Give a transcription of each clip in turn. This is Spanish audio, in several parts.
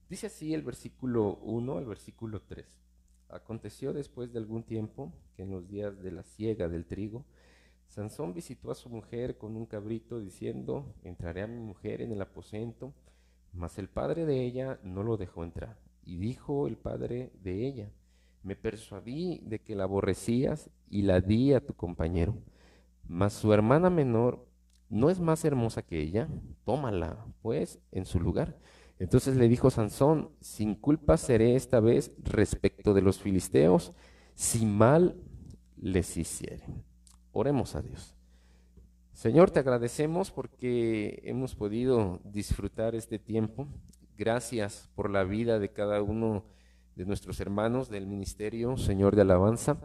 Dice así el versículo 1 al versículo 3. Aconteció después de algún tiempo que en los días de la siega del trigo, Sansón visitó a su mujer con un cabrito diciendo: entraré a mi mujer en el aposento. Mas el padre de ella no lo dejó entrar. Y dijo el padre de ella: me persuadí de que la aborrecías y la di a tu compañero. Mas su hermana menor no es más hermosa que ella, tómala pues en su lugar. Entonces le dijo Sansón: sin culpa seré esta vez respecto de los filisteos, si mal les hicieren. Oremos a Dios. Señor, te agradecemos porque hemos podido disfrutar este tiempo. Gracias por la vida de cada uno de nuestros hermanos del ministerio, Señor, de alabanza.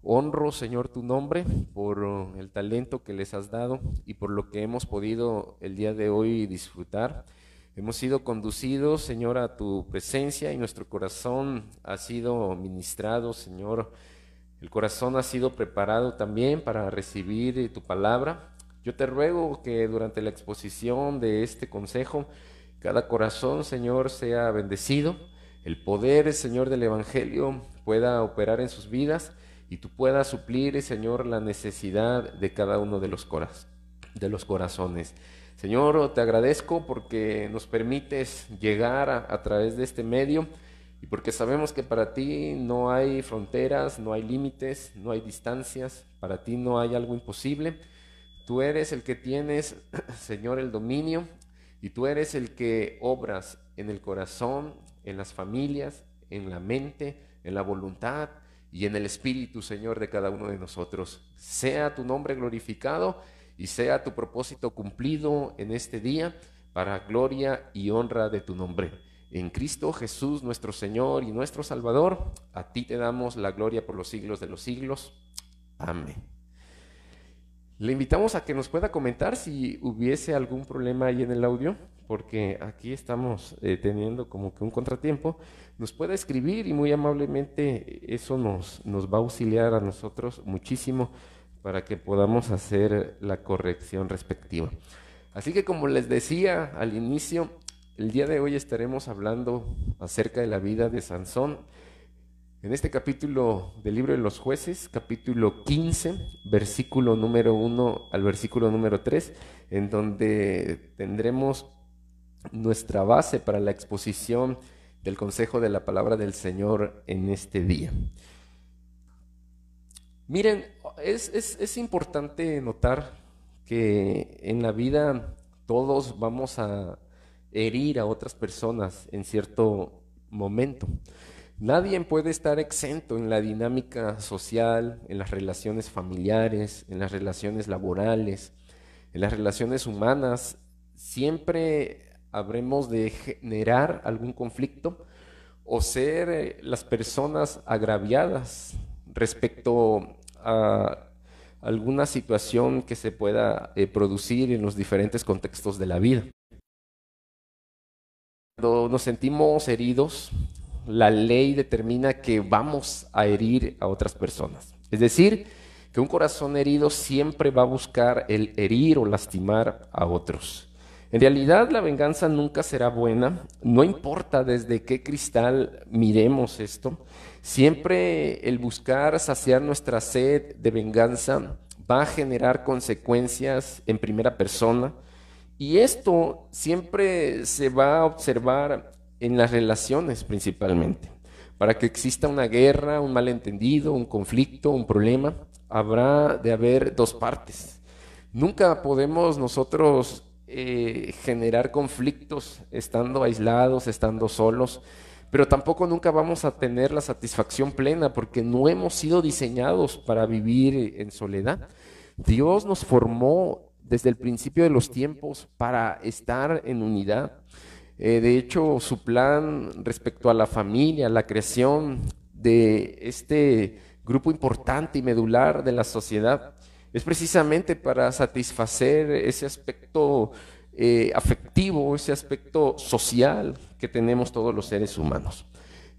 Honro, Señor, tu nombre por el talento que les has dado y por lo que hemos podido el día de hoy disfrutar. Hemos sido conducidos, Señor, a tu presencia y nuestro corazón ha sido ministrado, Señor. El corazón ha sido preparado también para recibir tu palabra. Yo te ruego que durante la exposición de este consejo, cada corazón, Señor, sea bendecido. El poder, Señor, del Evangelio pueda operar en sus vidas y tú puedas suplir, Señor, la necesidad de cada uno de los corazones. Señor, te agradezco porque nos permites llegar a través de este medio y porque sabemos que para ti no hay fronteras, no hay límites, no hay distancias, para ti no hay algo imposible. Tú eres el que tienes, Señor, el dominio y tú eres el que obras en el corazón, en las familias, en la mente, en la voluntad y en el espíritu, Señor, de cada uno de nosotros. Sea tu nombre glorificado y sea tu propósito cumplido en este día para gloria y honra de tu nombre. En Cristo Jesús, nuestro Señor y nuestro Salvador, a ti te damos la gloria por los siglos de los siglos. Amén. Le invitamos a que nos pueda comentar si hubiese algún problema ahí en el audio, porque aquí estamos teniendo como que un contratiempo. Nos puede escribir y muy amablemente eso nos va a auxiliar a nosotros muchísimo para que podamos hacer la corrección respectiva. Así que, como les decía al inicio, el día de hoy estaremos hablando acerca de la vida de Sansón. En este capítulo del libro de los Jueces, capítulo 15, versículo número 1 al versículo número 3, en donde tendremos nuestra base para la exposición del consejo de la palabra del Señor en este día. Miren, es importante notar que en la vida todos vamos a herir a otras personas en cierto momento. Nadie puede estar exento en la dinámica social, en las relaciones familiares, en las relaciones laborales, en las relaciones humanas. Siempre habremos de generar algún conflicto o ser las personas agraviadas respecto a alguna situación que se pueda producir en los diferentes contextos de la vida. Cuando nos sentimos heridos, la ley determina que vamos a herir a otras personas. Es decir, que un corazón herido siempre va a buscar el herir o lastimar a otros. En realidad, la venganza nunca será buena, no importa desde qué cristal miremos esto. Siempre el buscar saciar nuestra sed de venganza va a generar consecuencias en primera persona. Y esto siempre se va a observar en las relaciones principalmente. Para que exista una guerra, un malentendido, un conflicto, un problema, habrá de haber dos partes. Nunca podemos nosotros generar conflictos estando aislados, estando solos, pero tampoco nunca vamos a tener la satisfacción plena porque no hemos sido diseñados para vivir en soledad. Dios nos formó desde el principio de los tiempos para estar en unidad. De hecho, su plan respecto a la familia, la creación de este grupo importante y medular de la sociedad, es precisamente para satisfacer ese aspecto afectivo, ese aspecto social que tenemos todos los seres humanos.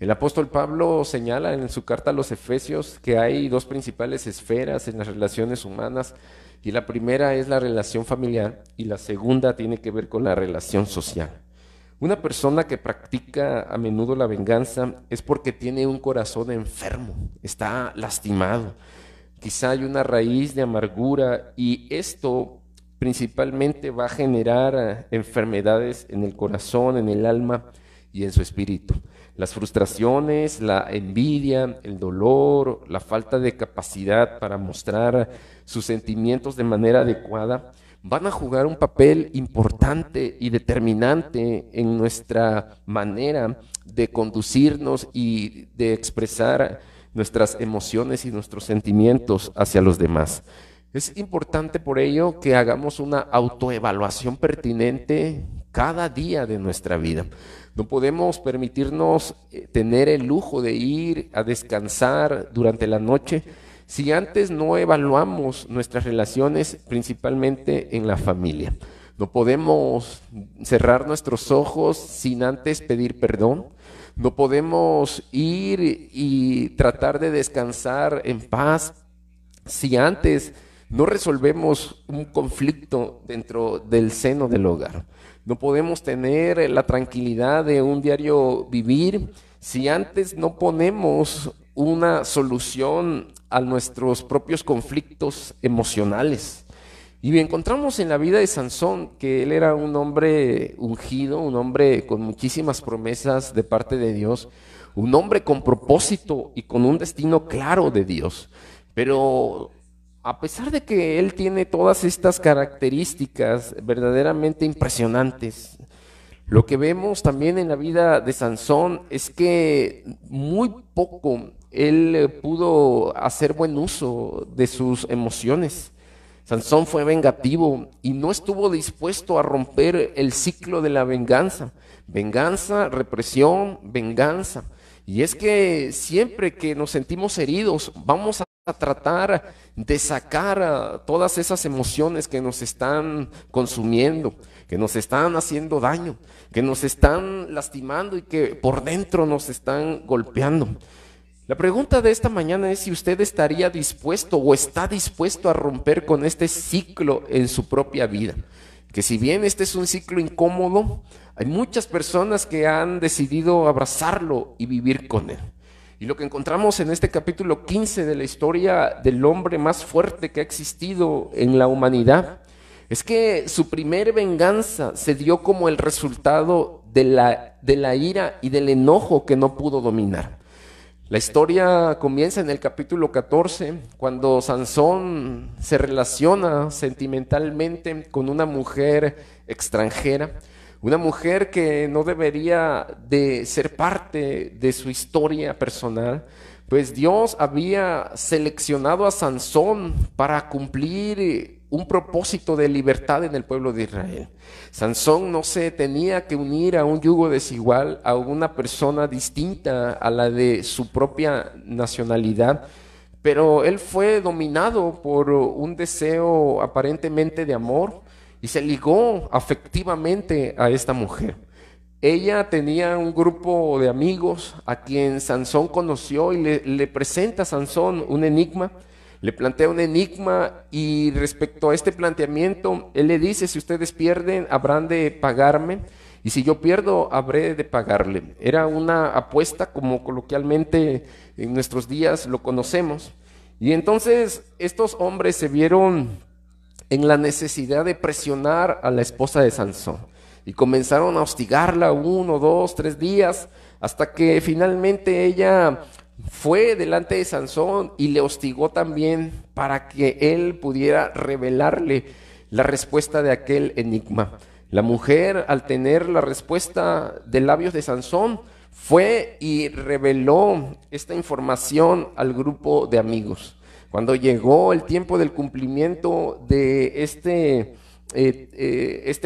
El apóstol Pablo señala en su carta a los Efesios que hay dos principales esferas en las relaciones humanas, y la primera es la relación familiar y la segunda tiene que ver con la relación social. Una persona que practica a menudo la venganza es porque tiene un corazón enfermo, está lastimado. Quizá hay una raíz de amargura y esto principalmente va a generar enfermedades en el corazón, en el alma y en su espíritu. Las frustraciones, la envidia, el dolor, la falta de capacidad para mostrar sus sentimientos de manera adecuada van a jugar un papel importante y determinante en nuestra manera de conducirnos y de expresar nuestras emociones y nuestros sentimientos hacia los demás. Es importante por ello que hagamos una autoevaluación pertinente cada día de nuestra vida. No podemos permitirnos tener el lujo de ir a descansar durante la noche si antes no evaluamos nuestras relaciones, principalmente en la familia. No podemos cerrar nuestros ojos sin antes pedir perdón. No podemos ir y tratar de descansar en paz si antes no resolvemos un conflicto dentro del seno del hogar. No podemos tener la tranquilidad de un diario vivir si antes no ponemos una solución a nuestros propios conflictos emocionales. Y encontramos en la vida de Sansón que él era un hombre ungido, un hombre con muchísimas promesas de parte de Dios, un hombre con propósito y con un destino claro de Dios. Pero a pesar de que él tiene todas estas características verdaderamente impresionantes, lo que vemos también en la vida de Sansón es que muy poco él pudo hacer buen uso de sus emociones. Sansón fue vengativo y no estuvo dispuesto a romper el ciclo de la venganza. Venganza, represión, venganza. Y es que siempre que nos sentimos heridos, vamos a tratar de sacar todas esas emociones que nos están consumiendo, que nos están haciendo daño, que nos están lastimando y que por dentro nos están golpeando. La pregunta de esta mañana es si usted estaría dispuesto o está dispuesto a romper con este ciclo en su propia vida. Que si bien este es un ciclo incómodo, hay muchas personas que han decidido abrazarlo y vivir con él. Y lo que encontramos en este capítulo 15 de la historia del hombre más fuerte que ha existido en la humanidad es que su primer venganza se dio como el resultado de la ira y del enojo que no pudo dominar. La historia comienza en el capítulo 14, cuando Sansón se relaciona sentimentalmente con una mujer extranjera, una mujer que no debería de ser parte de su historia personal, pues Dios había seleccionado a Sansón para cumplir un propósito de libertad en el pueblo de Israel. Sansón no se tenía que unir a un yugo desigual, a una persona distinta a la de su propia nacionalidad, pero él fue dominado por un deseo aparentemente de amor y se ligó afectivamente a esta mujer. Ella tenía un grupo de amigos a quien Sansón conoció y le presenta a Sansón un enigma. Le plantea un enigma y respecto a este planteamiento, él le dice: si ustedes pierden, habrán de pagarme, y si yo pierdo, habré de pagarle. Era una apuesta como coloquialmente en nuestros días lo conocemos. Y entonces estos hombres se vieron en la necesidad de presionar a la esposa de Sansón y comenzaron a hostigarla 1, 2, 3 días hasta que finalmente ella fue delante de Sansón y le hostigó también para que él pudiera revelarle la respuesta de aquel enigma. La mujer, al tener la respuesta de labios de Sansón, fue y reveló esta información al grupo de amigos. Cuando llegó el tiempo del cumplimiento de este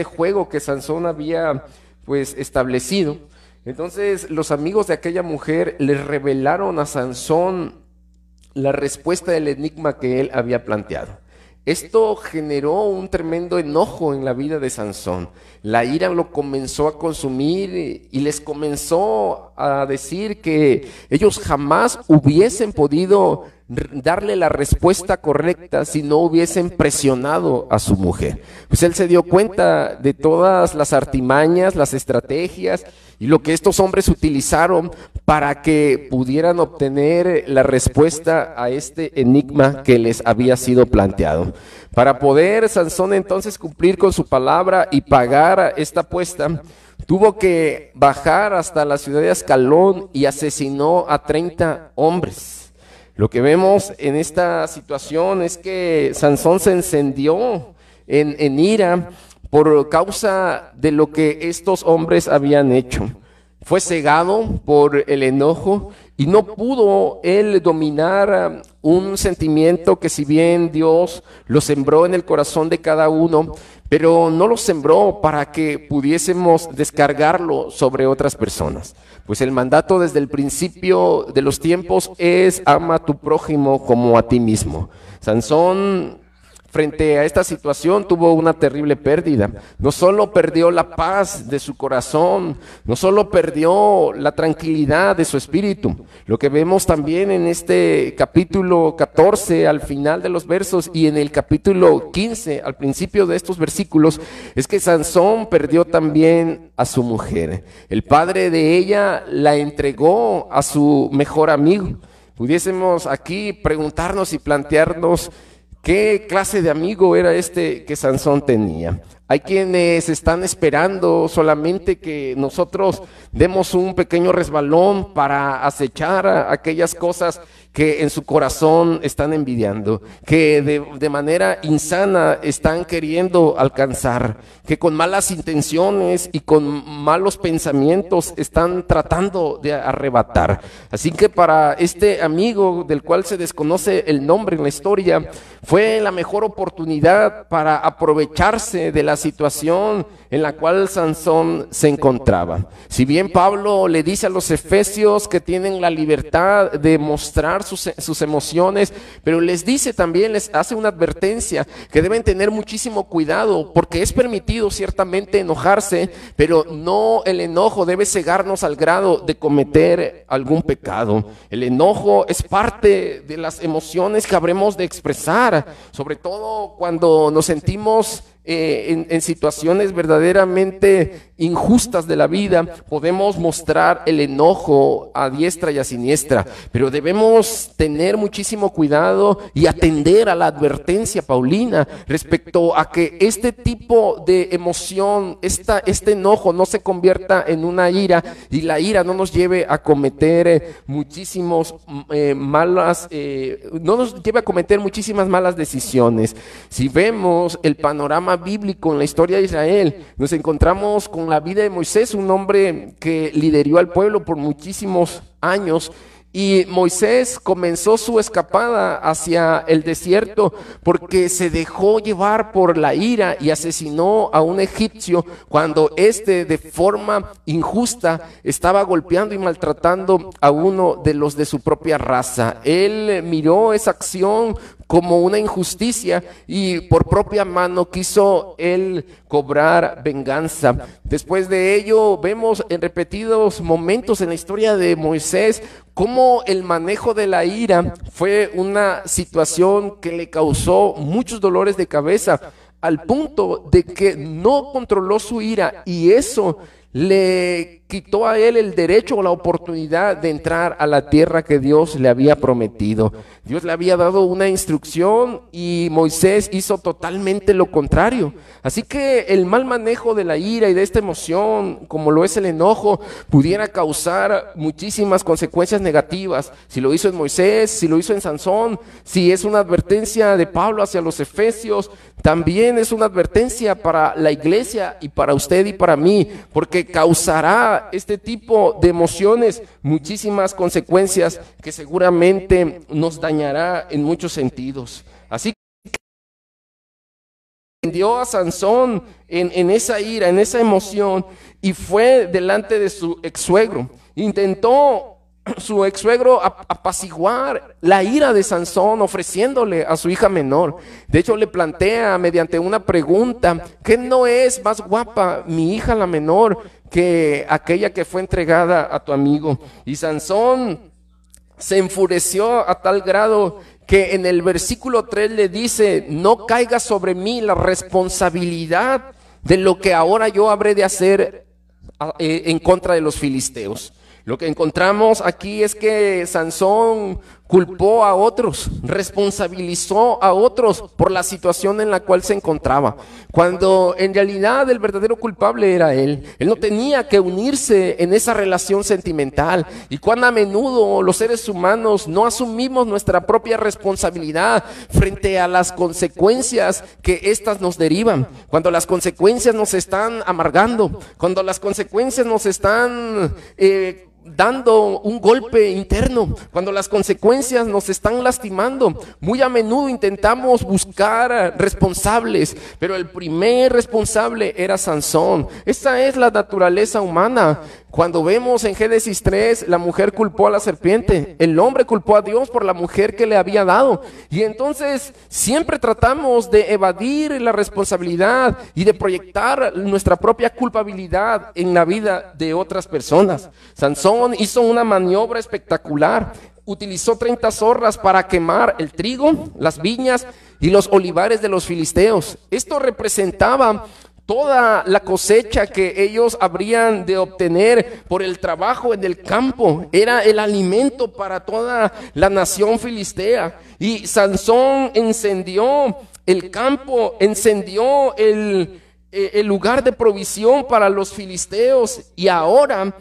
juego que Sansón había pues establecido, entonces los amigos de aquella mujer le revelaron a Sansón la respuesta del enigma que él había planteado. Esto generó un tremendo enojo en la vida de Sansón. La ira lo comenzó a consumir y les comenzó a decir que ellos jamás hubiesen podido darle la respuesta correcta si no hubiesen presionado a su mujer. Pues él se dio cuenta de todas las artimañas, las estrategias y lo que estos hombres utilizaron para que pudieran obtener la respuesta a este enigma que les había sido planteado. Para poder Sansón entonces cumplir con su palabra y pagar esta apuesta, tuvo que bajar hasta la ciudad de Ascalón y asesinó a 30 hombres. Lo que vemos en esta situación es que Sansón se encendió en ira por causa de lo que estos hombres habían hecho. Fue cegado por el enojo y no pudo él dominar un sentimiento que, si bien Dios lo sembró en el corazón de cada uno, pero no lo sembró para que pudiésemos descargarlo sobre otras personas. Pues el mandato desde el principio de los tiempos es: ama a tu prójimo como a ti mismo. Sansón, frente a esta situación, tuvo una terrible pérdida. No solo perdió la paz de su corazón, no solo perdió la tranquilidad de su espíritu. Lo que vemos también en este capítulo 14, al final de los versos, y en el capítulo 15, al principio de estos versículos, es que Sansón perdió también a su mujer. El padre de ella la entregó a su mejor amigo. Pudiésemos aquí preguntarnos y plantearnos: ¿qué clase de amigo era este que Sansón tenía? Hay quienes están esperando solamente que nosotros demos un pequeño resbalón para acechar aquellas cosas que en su corazón están envidiando, que de manera insana están queriendo alcanzar, que con malas intenciones y con malos pensamientos están tratando de arrebatar. Así que para este amigo, del cual se desconoce el nombre en la historia, fue la mejor oportunidad para aprovecharse de la situación en la cual Sansón se encontraba. Si bien Pablo le dice a los efesios que tienen la libertad de mostrar sus emociones, pero les dice también, les hace una advertencia, que deben tener muchísimo cuidado, porque es permitido ciertamente enojarse, pero no el enojo debe cegarnos al grado de cometer algún pecado. El enojo es parte de las emociones que habremos de expresar, sobre todo cuando nos sentimos en situaciones verdaderamente injustas de la vida. Podemos mostrar el enojo a diestra y a siniestra, pero debemos tener muchísimo cuidado y atender a la advertencia paulina respecto a que este tipo de emoción, este enojo no se convierta en una ira, y la ira no nos lleve a cometer muchísimas malas decisiones. Si vemos el panorama bíblico en la historia de Israel, nos encontramos con la vida de Moisés, un hombre que lideró al pueblo por muchísimos años. Y Moisés comenzó su escapada hacia el desierto porque se dejó llevar por la ira y asesinó a un egipcio cuando éste, de forma injusta, estaba golpeando y maltratando a uno de los de su propia raza. Él miró esa acción como una injusticia y por propia mano quiso él cobrar venganza. Después de ello vemos en repetidos momentos en la historia de Moisés cómo el manejo de la ira fue una situación que le causó muchos dolores de cabeza, al punto de que no controló su ira, y eso le quitó a él el derecho o la oportunidad de entrar a la tierra que Dios le había prometido. Dios le había dado una instrucción y Moisés hizo totalmente lo contrario. Así que el mal manejo de la ira y de esta emoción, como lo es el enojo, pudiera causar muchísimas consecuencias negativas. Si lo hizo en Moisés, si lo hizo en Sansón, si es una advertencia de Pablo hacia los efesios, también es una advertencia para la iglesia y para usted y para mí, porque causará traerá este tipo de emociones muchísimas consecuencias que seguramente nos dañará en muchos sentidos. Así que entendió a Sansón en esa ira, en esa emoción, y fue delante de su ex-suegro. Intentó su ex-suegro apaciguar la ira de Sansón ofreciéndole a su hija menor. De hecho, le plantea mediante una pregunta: ¿qué no es más guapa mi hija la menor que aquella que fue entregada a tu amigo? Y Sansón se enfureció a tal grado que en el versículo 3 le dice: no caiga sobre mí la responsabilidad de lo que ahora yo habré de hacer en contra de los filisteos. Lo que encontramos aquí es que Sansón culpó a otros, responsabilizó a otros por la situación en la cual se encontraba, cuando en realidad el verdadero culpable era él. Él no tenía que unirse en esa relación sentimental. Y cuán a menudo los seres humanos no asumimos nuestra propia responsabilidad frente a las consecuencias que éstas nos derivan, cuando las consecuencias nos están amargando, cuando las consecuencias nos están dando un golpe interno, cuando las consecuencias nos están lastimando. Muy a menudo intentamos buscar responsables, pero el primer responsable era Sansón. Esa es la naturaleza humana. Cuando vemos en Génesis 3, la mujer culpó a la serpiente, el hombre culpó a Dios por la mujer que le había dado. Y entonces siempre tratamos de evadir la responsabilidad y de proyectar nuestra propia culpabilidad en la vida de otras personas. Sansón hizo una maniobra espectacular. Utilizó 30 zorras para quemar el trigo, las viñas y los olivares de los filisteos. Esto representaba toda la cosecha que ellos habrían de obtener por el trabajo en el campo. Era el alimento para toda la nación filistea. Y Sansón encendió el campo, encendió el lugar de provisión para los filisteos. Y ahora,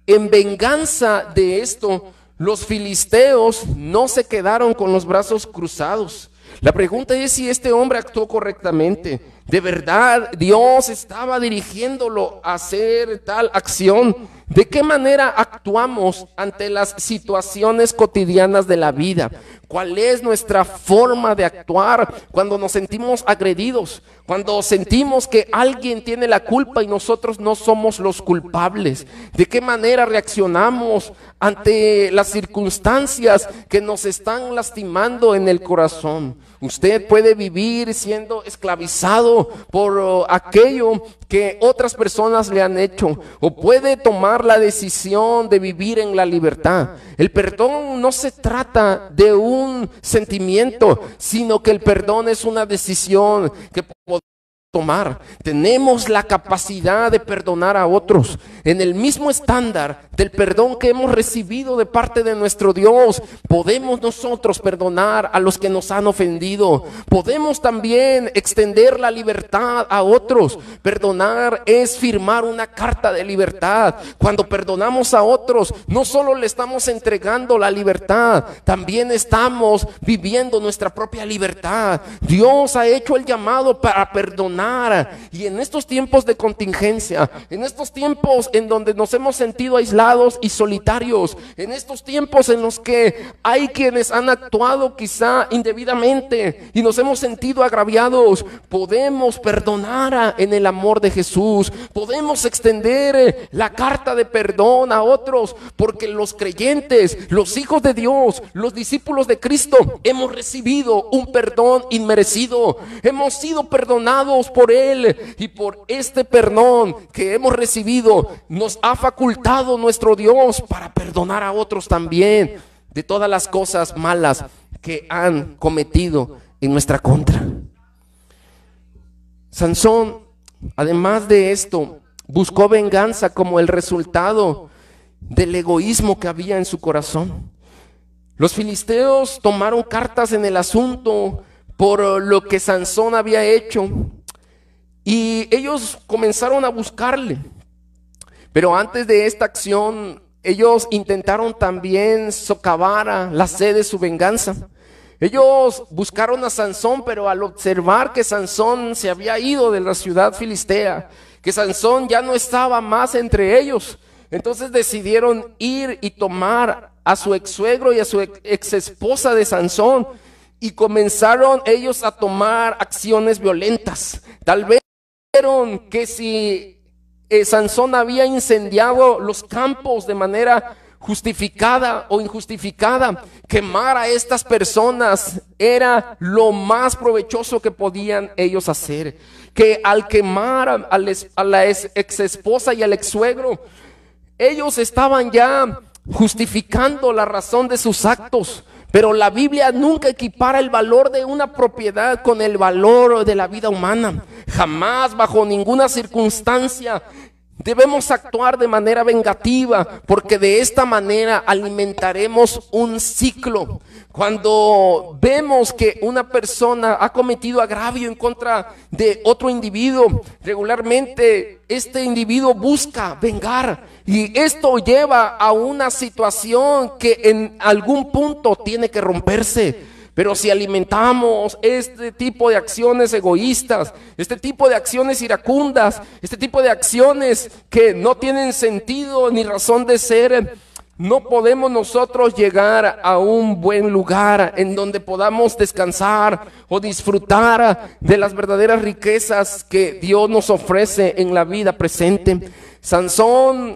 en venganza de esto, los filisteos no se quedaron con los brazos cruzados. La pregunta es si este hombre actuó correctamente. ¿De verdad Dios estaba dirigiéndolo a hacer tal acción? ¿De qué manera actuamos ante las situaciones cotidianas de la vida? ¿Cuál es nuestra forma de actuar cuando nos sentimos agredidos? Cuando sentimos que alguien tiene la culpa y nosotros no somos los culpables. ¿De qué manera reaccionamos ante las circunstancias que nos están lastimando en el corazón? Usted puede vivir siendo esclavizado por aquello que otras personas le han hecho, o puede tomar la decisión de vivir en la libertad. El perdón no se trata de un sentimiento, sino que el perdón es una decisión que podemos tomar. Tenemos la capacidad de perdonar a otros en el mismo estándar del perdón que hemos recibido de parte de nuestro Dios. Podemos nosotros perdonar a los que nos han ofendido. Podemos también extender la libertad a otros. Perdonar es firmar una carta de libertad. Cuando perdonamos a otros, no solo le estamos entregando la libertad, también estamos viviendo nuestra propia libertad. Dios ha hecho el llamado para perdonar. Y en estos tiempos de contingencia, en estos tiempos en donde nos hemos sentido aislados y solitarios, en estos tiempos en los que hay quienes han actuado quizá indebidamente y nos hemos sentido agraviados, podemos perdonar en el amor de Jesús. Podemos extender la carta de perdón a otros, porque los creyentes, los hijos de Dios, los discípulos de Cristo, hemos recibido un perdón inmerecido. Hemos sido perdonados por Él, y por este perdón que hemos recibido nos ha facultado nuestro Dios para perdonar a otros también de todas las cosas malas que han cometido en nuestra contra. Sansón, además de esto, buscó venganza como el resultado del egoísmo que había en su corazón. Los filisteos tomaron cartas en el asunto por lo que Sansón había hecho, y ellos comenzaron a buscarle. Pero antes de esta acción, ellos intentaron también socavar la sed de su venganza. Ellos buscaron a Sansón, pero al observar que Sansón se había ido de la ciudad filistea, que Sansón ya no estaba más entre ellos, Entonces decidieron ir y tomar a su ex suegro y a su ex esposa de Sansón, y comenzaron ellos a tomar acciones violentas. Tal vez vieron que si Sansón había incendiado los campos de manera justificada o injustificada, quemar a estas personas era lo más provechoso que podían ellos hacer. Que al quemar a la ex esposa y al ex suegro, ellos estaban ya justificando la razón de sus actos. Pero la Biblia nunca equipara el valor de una propiedad con el valor de la vida humana. Jamás, bajo ninguna circunstancia, debemos actuar de manera vengativa, porque de esta manera alimentaremos un ciclo. Cuando vemos que una persona ha cometido agravio en contra de otro individuo, regularmente este individuo busca vengar, y esto lleva a una situación que en algún punto tiene que romperse. Pero si alimentamos este tipo de acciones egoístas, este tipo de acciones iracundas, este tipo de acciones que no tienen sentido ni razón de ser, no podemos nosotros llegar a un buen lugar en donde podamos descansar o disfrutar de las verdaderas riquezas que Dios nos ofrece en la vida presente. Sansón,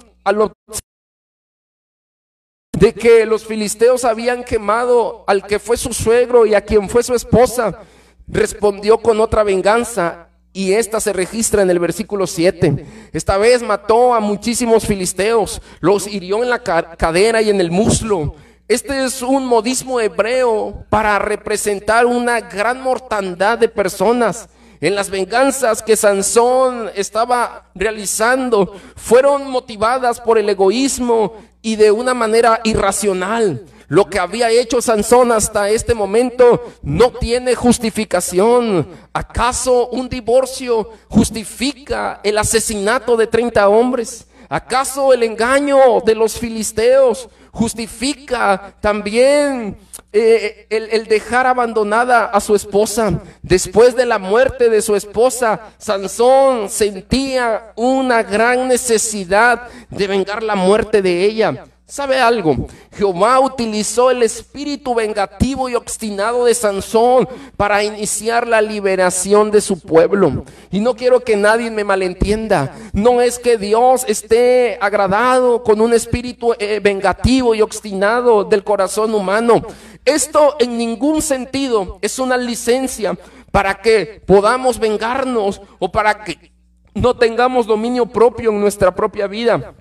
de que los filisteos habían quemado al que fue su suegro y a quien fue su esposa, respondió con otra venganza, y esta se registra en el versículo 7. Esta vez mató a muchísimos filisteos, los hirió en la cadera y en el muslo. Este es un modismo hebreo para representar una gran mortandad de personas. En las venganzas que Sansón estaba realizando, fueron motivadas por el egoísmo y de una manera irracional. Lo que había hecho Sansón hasta este momento no tiene justificación. ¿Acaso un divorcio justifica el asesinato de 30 hombres? ¿Acaso el engaño de los filisteos justifica también el dejar abandonada a su esposa? Después de la muerte de su esposa, Sansón sentía una gran necesidad de vengar la muerte de ella. ¿Sabe algo? Jehová utilizó el espíritu vengativo y obstinado de Sansón para iniciar la liberación de su pueblo. Y no quiero que nadie me malentienda. No es que Dios esté agradado con un espíritu vengativo y obstinado del corazón humano. Esto en ningún sentido es una licencia para que podamos vengarnos o para que no tengamos dominio propio en nuestra propia vida.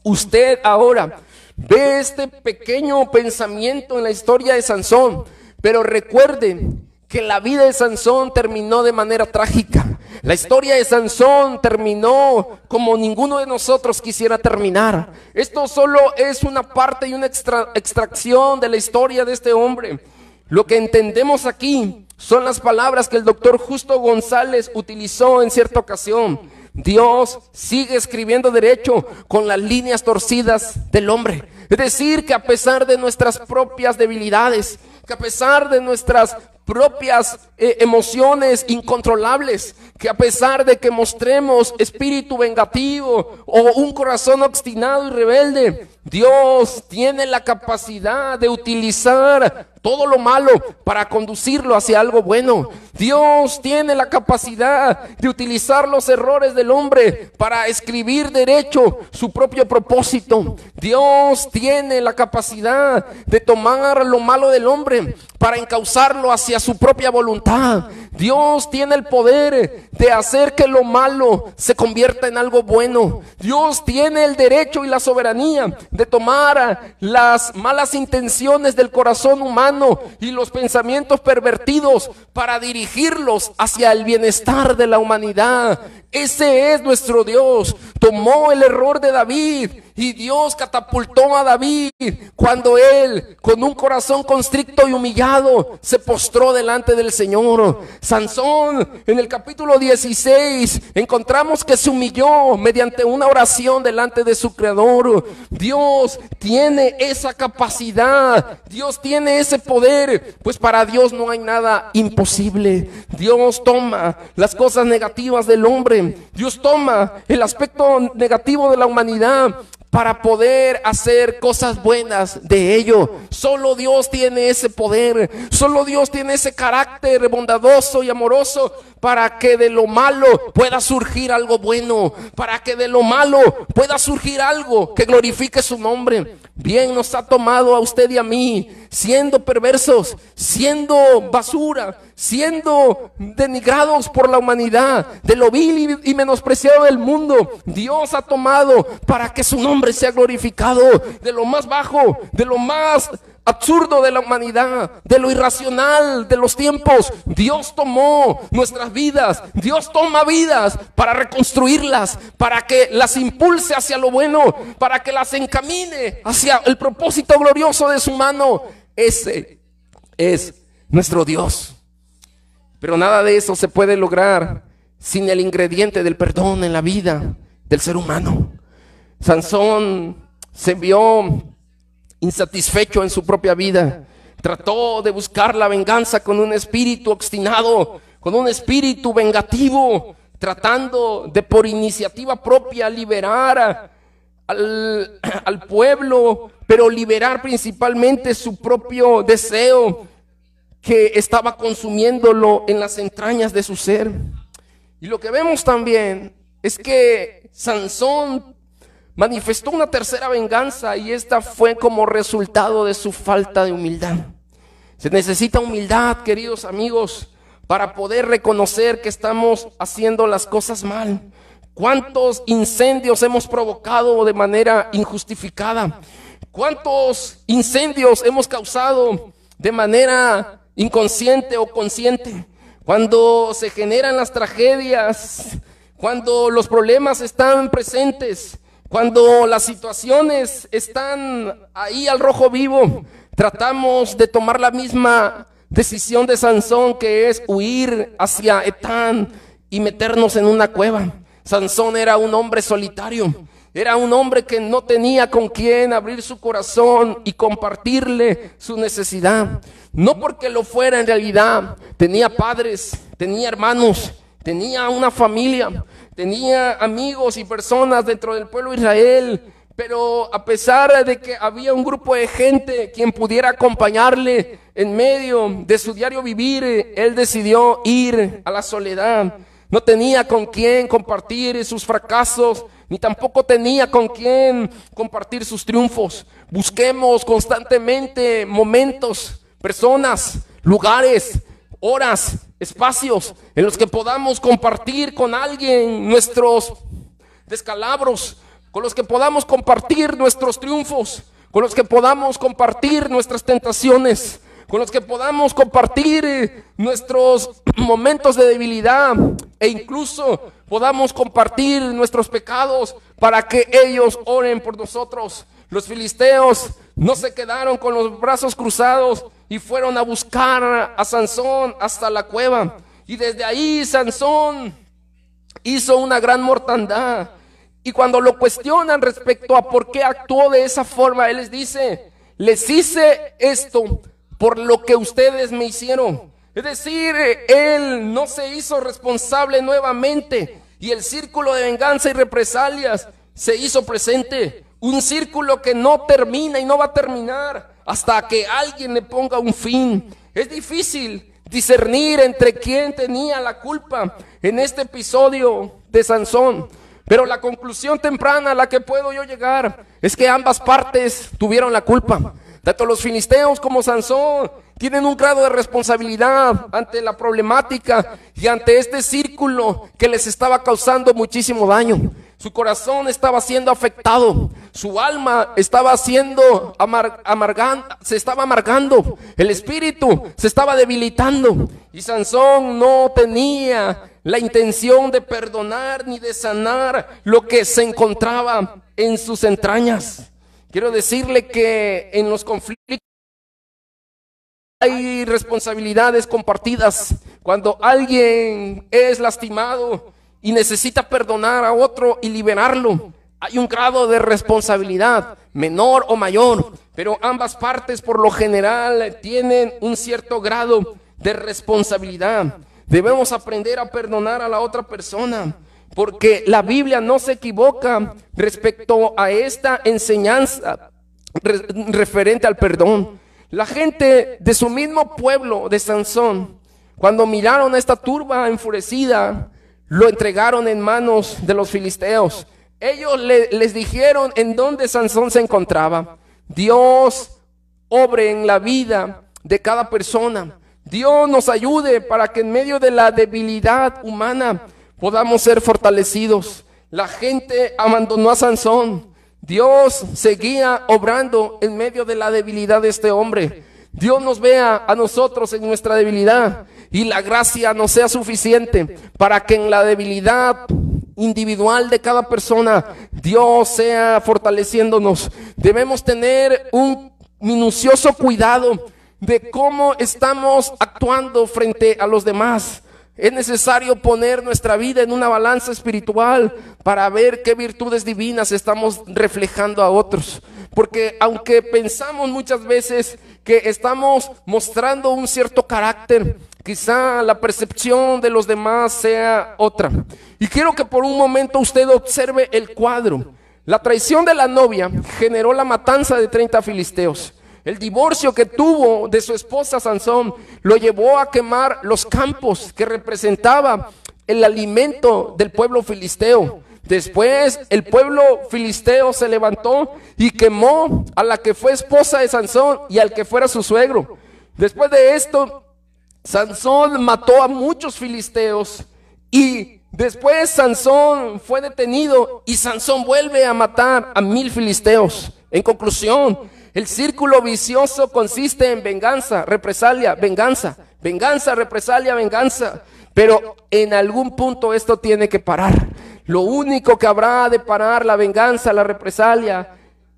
Usted ahora ve este pequeño pensamiento en la historia de Sansón, pero recuerde que la vida de Sansón terminó de manera trágica. La historia de Sansón terminó como ninguno de nosotros quisiera terminar. Esto solo es una parte y una extracción de la historia de este hombre. Lo que entendemos aquí son las palabras que el doctor Justo González utilizó en cierta ocasión. Dios sigue escribiendo derecho con las líneas torcidas del hombre. Es decir, que a pesar de nuestras propias debilidades, que a pesar de nuestras propias emociones incontrolables, que a pesar de que mostremos espíritu vengativo o un corazón obstinado y rebelde, Dios tiene la capacidad de utilizar todo lo malo para conducirlo hacia algo bueno. Dios tiene la capacidad de utilizar los errores del hombre para escribir derecho su propio propósito. Dios tiene la capacidad de tomar lo malo del hombre para encauzarlo hacia su propia voluntad. Dios tiene el poder de hacer que lo malo se convierta en algo bueno. Dios tiene el derecho y la soberanía de tomar las malas intenciones del corazón humano y los pensamientos pervertidos para dirigirlos hacia el bienestar de la humanidad. Ese es nuestro Dios. Tomó el error de David y Dios catapultó a David cuando él, con un corazón constricto y humillado, se postró delante del Señor. Sansón, en el capítulo 16, encontramos que se humilló mediante una oración delante de su Creador. Dios tiene esa capacidad, Dios tiene ese poder, pues para Dios no hay nada imposible. Dios toma las cosas negativas del hombre, Dios toma el aspecto negativo de la humanidad, para poder hacer cosas buenas de ello. Solo Dios tiene ese poder, solo Dios tiene ese carácter bondadoso y amoroso para que de lo malo pueda surgir algo bueno, para que de lo malo pueda surgir algo que glorifique su nombre. Bien nos ha tomado a usted y a mí, siendo perversos, siendo basura, siendo denigrados por la humanidad, de lo vil y menospreciado del mundo. Dios ha tomado para que su nombre sea glorificado. De lo más bajo, de lo más absurdo de la humanidad, de lo irracional de los tiempos, Dios tomó nuestras vidas. Dios toma vidas para reconstruirlas, para que las impulse hacia lo bueno, para que las encamine hacia el propósito glorioso de su mano. Ese es nuestro Dios. Pero nada de eso se puede lograr sin el ingrediente del perdón en la vida del ser humano. Sansón se vio insatisfecho en su propia vida. Trató de buscar la venganza con un espíritu obstinado, con un espíritu vengativo, tratando de por iniciativa propia liberar al pueblo, pero liberar principalmente su propio deseo que estaba consumiéndolo en las entrañas de su ser. Y lo que vemos también es que Sansón manifestó una tercera venganza, y esta fue como resultado de su falta de humildad. Se necesita humildad, queridos amigos, para poder reconocer que estamos haciendo las cosas mal. ¿Cuántos incendios hemos provocado de manera injustificada? ¿Cuántos incendios hemos causado de manera inconsciente o consciente? Cuando se generan las tragedias, cuando los problemas están presentes, cuando las situaciones están ahí al rojo vivo, tratamos de tomar la misma decisión de Sansón, que es huir hacia Etán y meternos en una cueva. Sansón era un hombre solitario, era un hombre que no tenía con quien abrir su corazón y compartirle su necesidad. No porque lo fuera en realidad, tenía padres, tenía hermanos, tenía una familia, tenía amigos y personas dentro del pueblo de Israel, pero a pesar de que había un grupo de gente quien pudiera acompañarle en medio de su diario vivir, él decidió ir a la soledad. No tenía con quién compartir sus fracasos, ni tampoco tenía con quién compartir sus triunfos. Busquemos constantemente momentos, personas, lugares, horas, espacios en los que podamos compartir con alguien nuestros descalabros, con los que podamos compartir nuestros triunfos, con los que podamos compartir nuestras tentaciones, con los que podamos compartir nuestros momentos de debilidad, e incluso podamos compartir nuestros pecados para que ellos oren por nosotros. Los filisteos no se quedaron con los brazos cruzados y fueron a buscar a Sansón hasta la cueva. Y desde ahí Sansón hizo una gran mortandad. Y cuando lo cuestionan respecto a por qué actuó de esa forma, él les dice: les hice esto por lo que ustedes me hicieron. Es decir, él no se hizo responsable nuevamente, y el círculo de venganza y represalias se hizo presente. Un círculo que no termina y no va a terminar hasta que alguien le ponga un fin. Es difícil discernir entre quién tenía la culpa en este episodio de Sansón, pero la conclusión temprana a la que puedo yo llegar es que ambas partes tuvieron la culpa. Tanto los filisteos como Sansón tienen un grado de responsabilidad ante la problemática y ante este círculo que les estaba causando muchísimo daño. Su corazón estaba siendo afectado, su alma estaba siendo se estaba amargando, el espíritu se estaba debilitando, y Sansón no tenía la intención de perdonar ni de sanar lo que se encontraba en sus entrañas. Quiero decirle que en los conflictos hay responsabilidades compartidas. Cuando alguien es lastimado y necesita perdonar a otro y liberarlo, hay un grado de responsabilidad, menor o mayor, pero ambas partes por lo general tienen un cierto grado de responsabilidad. Debemos aprender a perdonar a la otra persona, porque la Biblia no se equivoca respecto a esta enseñanza referente al perdón. La gente de su mismo pueblo de Sansón, cuando miraron a esta turba enfurecida, lo entregaron en manos de los filisteos. Ellos les dijeron en dónde Sansón se encontraba. Dios obre en la vida de cada persona. Dios nos ayude para que en medio de la debilidad humana podamos ser fortalecidos. La gente abandonó a Sansón. Dios seguía obrando en medio de la debilidad de este hombre. Dios nos vea a nosotros en nuestra debilidad y la gracia nos sea suficiente para que en la debilidad individual de cada persona Dios sea fortaleciéndonos. Debemos tener un minucioso cuidado de cómo estamos actuando frente a los demás. Es necesario poner nuestra vida en una balanza espiritual para ver qué virtudes divinas estamos reflejando a otros. Porque aunque pensamos muchas veces que estamos mostrando un cierto carácter, quizá la percepción de los demás sea otra. Y quiero que por un momento usted observe el cuadro. La traición de la novia generó la matanza de 30 filisteos. El divorcio que tuvo de su esposa Sansón lo llevó a quemar los campos que representaba el alimento del pueblo filisteo. Después el pueblo filisteo se levantó y quemó a la que fue esposa de Sansón y al que fuera su suegro. Después de esto, Sansón mató a muchos filisteos y después Sansón fue detenido y Sansón vuelve a matar a 1000 filisteos. En conclusión, el círculo vicioso consiste en venganza, represalia, venganza, venganza, represalia, venganza. Pero en algún punto esto tiene que parar. Lo único que habrá de parar la venganza, la represalia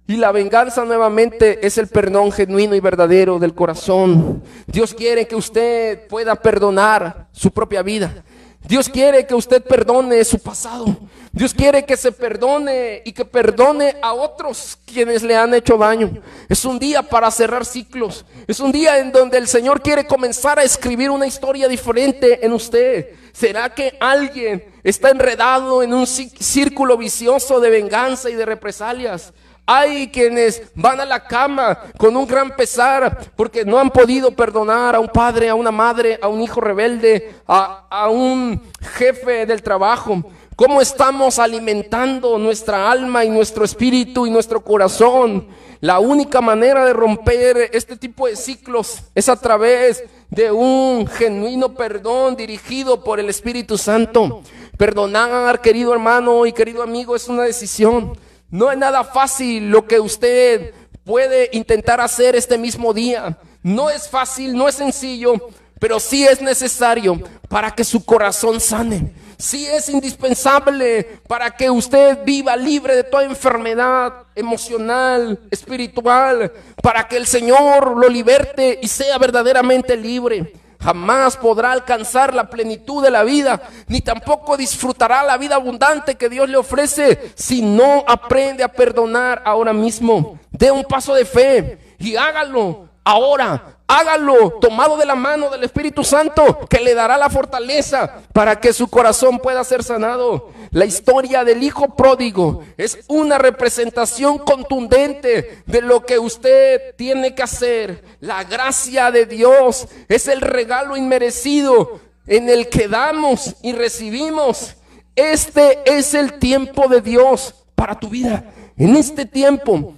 y la venganza nuevamente es el perdón genuino y verdadero del corazón. Dios quiere que usted pueda perdonar su propia vida. Dios quiere que usted perdone su pasado. Dios quiere que se perdone y que perdone a otros quienes le han hecho daño. Es un día para cerrar ciclos. Es un día en donde el Señor quiere comenzar a escribir una historia diferente en usted. ¿Será que alguien está enredado en un círculo vicioso de venganza y de represalias? Hay quienes van a la cama con un gran pesar porque no han podido perdonar a un padre, a una madre, a un hijo rebelde, a un jefe del trabajo. ¿Cómo estamos alimentando nuestra alma y nuestro espíritu y nuestro corazón? La única manera de romper este tipo de ciclos es a través de un genuino perdón dirigido por el Espíritu Santo. Perdonar, querido hermano y querido amigo, es una decisión. No es nada fácil lo que usted puede intentar hacer este mismo día. No es fácil, no es sencillo, pero sí es necesario para que su corazón sane. Sí es indispensable para que usted viva libre de toda enfermedad emocional, espiritual, para que el Señor lo liberte y sea verdaderamente libre. Jamás podrá alcanzar la plenitud de la vida, ni tampoco disfrutará la vida abundante que Dios le ofrece si no aprende a perdonar ahora mismo. Dé un paso de fe y hágalo ahora. Hágalo tomado de la mano del Espíritu Santo, que le dará la fortaleza para que su corazón pueda ser sanado. La historia del hijo pródigo es una representación contundente de lo que usted tiene que hacer. La gracia de Dios es el regalo inmerecido en el que damos y recibimos. Este es el tiempo de Dios para tu vida. En este tiempo,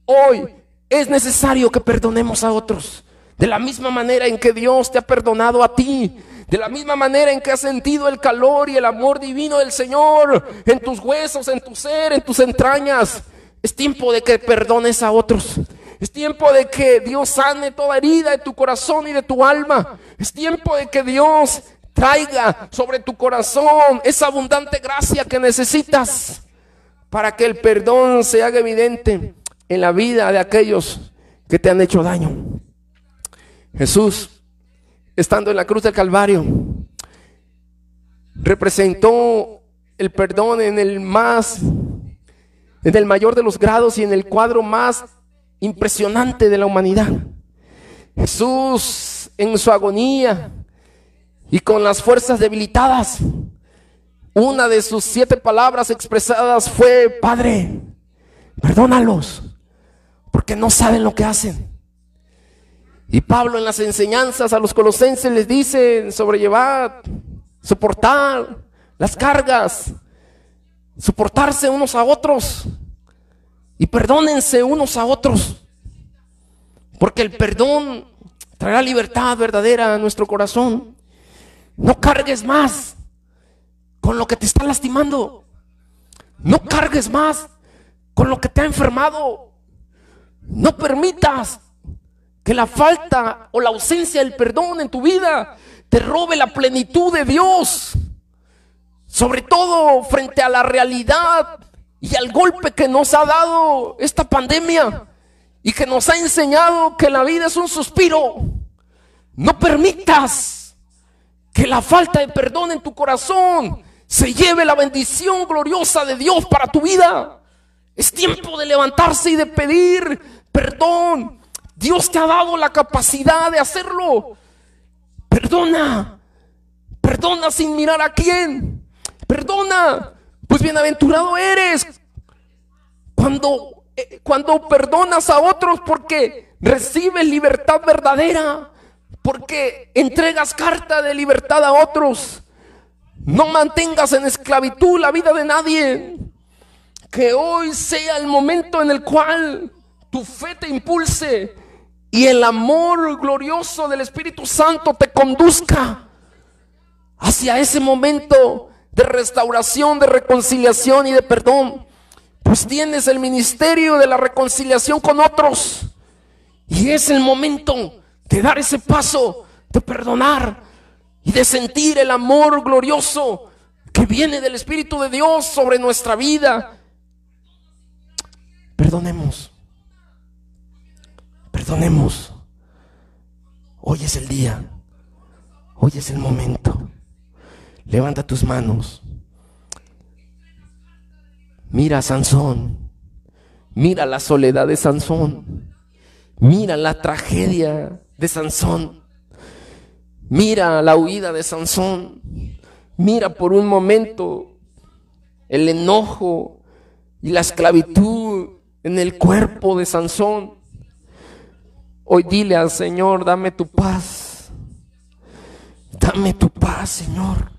hoy, es necesario que perdonemos a otros. De la misma manera en que Dios te ha perdonado a ti, de la misma manera en que has sentido el calor y el amor divino del Señor en tus huesos, en tu ser, en tus entrañas. Es tiempo de que perdones a otros. Es tiempo de que Dios sane toda herida de tu corazón y de tu alma. Es tiempo de que Dios traiga sobre tu corazón esa abundante gracia que necesitas para que el perdón se haga evidente en la vida de aquellos que te han hecho daño. Jesús, estando en la cruz del Calvario, representó el perdón en el mayor de los grados y en el cuadro más impresionante de la humanidad. Jesús, en su agonía y con las fuerzas debilitadas, una de sus 7 palabras expresadas fue: Padre, perdónalos, porque no saben lo que hacen. Y Pablo en las enseñanzas a los colosenses les dice: sobrellevar, soportar las cargas, soportarse unos a otros y perdónense unos a otros, porque el perdón traerá libertad verdadera a nuestro corazón. No cargues más con lo que te está lastimando. No cargues más con lo que te ha enfermado. No permitas que la falta o la ausencia del perdón en tu vida te robe la plenitud de Dios. Sobre todo frente a la realidad y al golpe que nos ha dado esta pandemia y que nos ha enseñado que la vida es un suspiro. No permitas que la falta de perdón en tu corazón se lleve la bendición gloriosa de Dios para tu vida. Es tiempo de levantarse y de pedir perdón. Dios te ha dado la capacidad de hacerlo. Perdona, perdona sin mirar a quién. Perdona, pues bienaventurado eres cuando perdonas a otros, porque recibes libertad verdadera, porque entregas carta de libertad a otros. No mantengas en esclavitud la vida de nadie. Que hoy sea el momento en el cual tu fe te impulse y el amor glorioso del Espíritu Santo te conduzca hacia ese momento de restauración, de reconciliación y de perdón. Pues tienes el ministerio de la reconciliación con otros, y es el momento de dar ese paso, de perdonar y de sentir el amor glorioso que viene del Espíritu de Dios sobre nuestra vida. Perdonemos. Perdonemos. Hoy es el día. Hoy es el momento. Levanta tus manos. Mira a Sansón. Mira la soledad de Sansón. Mira la tragedia de Sansón. Mira la huida de Sansón. Mira por un momento el enojo y la esclavitud en el cuerpo de Sansón. Hoy dile al Señor: dame tu paz. Dame tu paz, Señor.